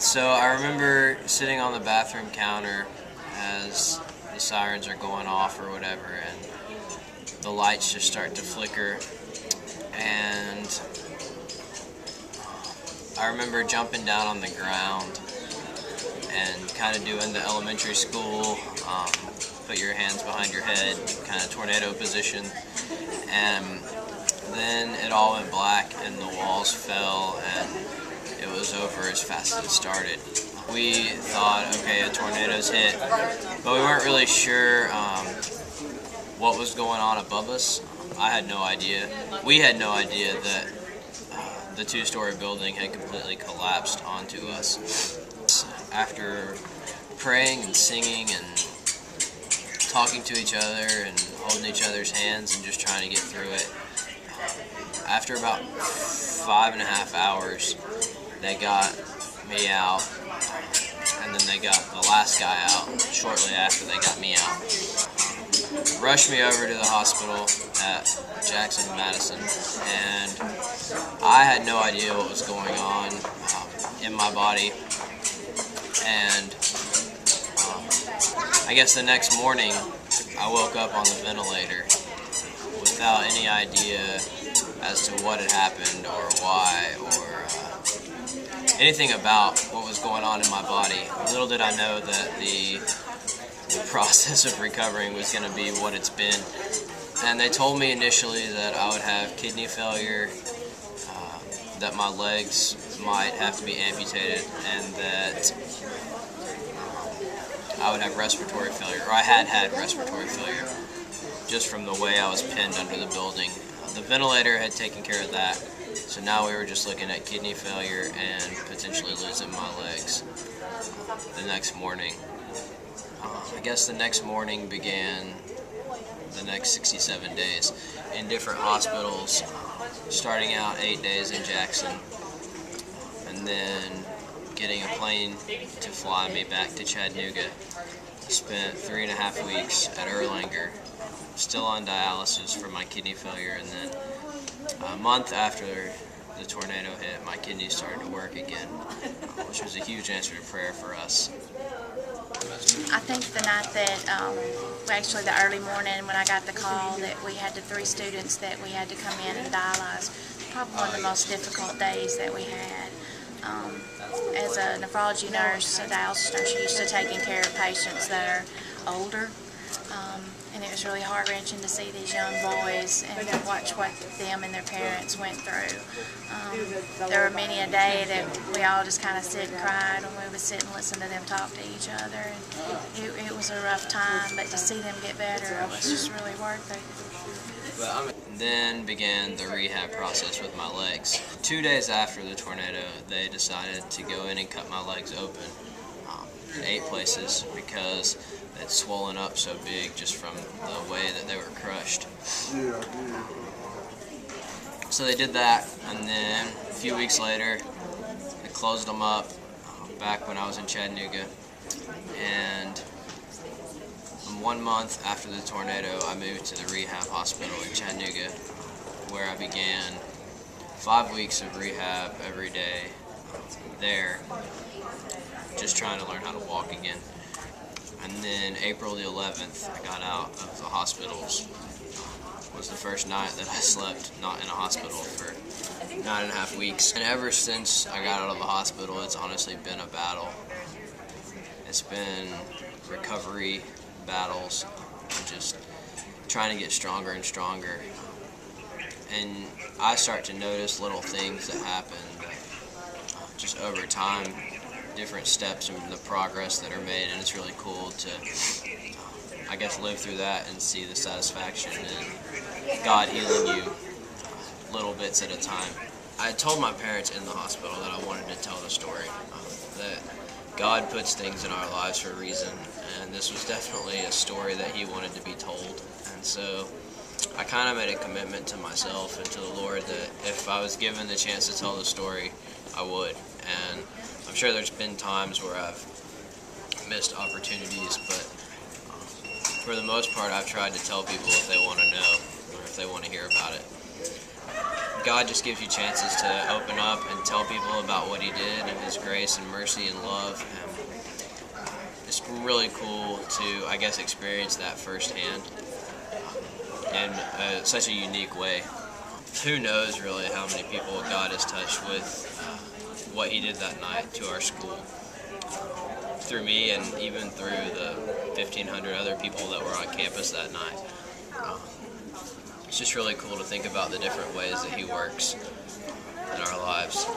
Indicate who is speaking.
Speaker 1: So I remember sitting on the bathroom counter as the sirens are going off or whatever, and the lights just start to flicker, and I remember jumping down on the ground and kind of doing the elementary school, put your hands behind your head, kind of tornado position, and then it all went black and the walls fell and it was over as fast as it started. We thought, okay, a tornado's hit, but we weren't really sure what was going on above us. I had no idea. We had no idea that the two-story building had completely collapsed onto us. After praying and singing and talking to each other and holding each other's hands and just trying to get through it, after about 5.5 hours, they got me out, and then they got the last guy out shortly after they got me out. Rushed me over to the hospital at Jackson Madison, and I had no idea what was going on in my body. And I guess the next morning I woke up on the ventilator without any idea as to what had happened or why or anything about what was going on in my body. Little did I know that the process of recovering was going to be what it's been. And they told me initially that I would have kidney failure, that my legs might have to be amputated, and that I would have respiratory failure, or I had respiratory failure, just from the way I was pinned under the building. The ventilator had taken care of that, so now we were just looking at kidney failure and potentially losing my legs the next morning. I guess the next morning began the next 67 days in different hospitals, starting out 8 days in Jackson, and then getting a plane to fly me back to Chattanooga. Spent 3.5 weeks at Erlanger, still on dialysis for my kidney failure, and then a month after the tornado hit, my kidneys started to work again, which was a huge answer to prayer for us.
Speaker 2: I think the night that, actually the early morning when I got the call that we had the 3 students that we had to come in and dialyze, probably one of the most difficult days that we had. As a nephrology nurse, a dialysis nurse, you're used to taking care of patients that are older, and it was really heart-wrenching to see these young boys and to watch what them and their parents went through. There were many a day that we all just kind of sit and cried when we would sit and listen to them talk to each other. And it was a rough time, but to see them get better, it was just really worth it.
Speaker 1: Then began the rehab process with my legs. 2 days after the tornado, they decided to go in and cut my legs open in 8 places because they'd swollen up so big just from the way that they were crushed. So they did that, and then a few weeks later, they closed them up back when I was in Chattanooga. And 1 month after the tornado, I moved to the rehab hospital in Chattanooga, where I began 5 weeks of rehab every day there, just trying to learn how to walk again. And then April the 11th, I got out of the hospitals. It was the first night that I slept not in a hospital for 9.5 weeks. And ever since I got out of the hospital, it's honestly been a battle. It's been recovery battles, just trying to get stronger and stronger. And I start to notice little things that happen just over time, different steps in the progress that are made, and it's really cool to, I guess, live through that and see the satisfaction and God healing you little bits at a time. I told my parents in the hospital that I wanted to tell the story, that God puts things in our lives for a reason, and this was definitely a story that He wanted to be told. And so I kind of made a commitment to myself and to the Lord that if I was given the chance to tell the story, I would. And I'm sure there's been times where I've missed opportunities, but for the most part, I've tried to tell people if they want to know or if they want to hear about it. God just gives you chances to open up and tell people about what He did and His grace and mercy and love. And it's really cool to, I guess, experience that firsthand in such a unique way. Who knows really how many people God has touched with what He did that night to our school. Through me and even through the 1,500 other people that were on campus that night. It's just really cool to think about the different ways that He works in our lives.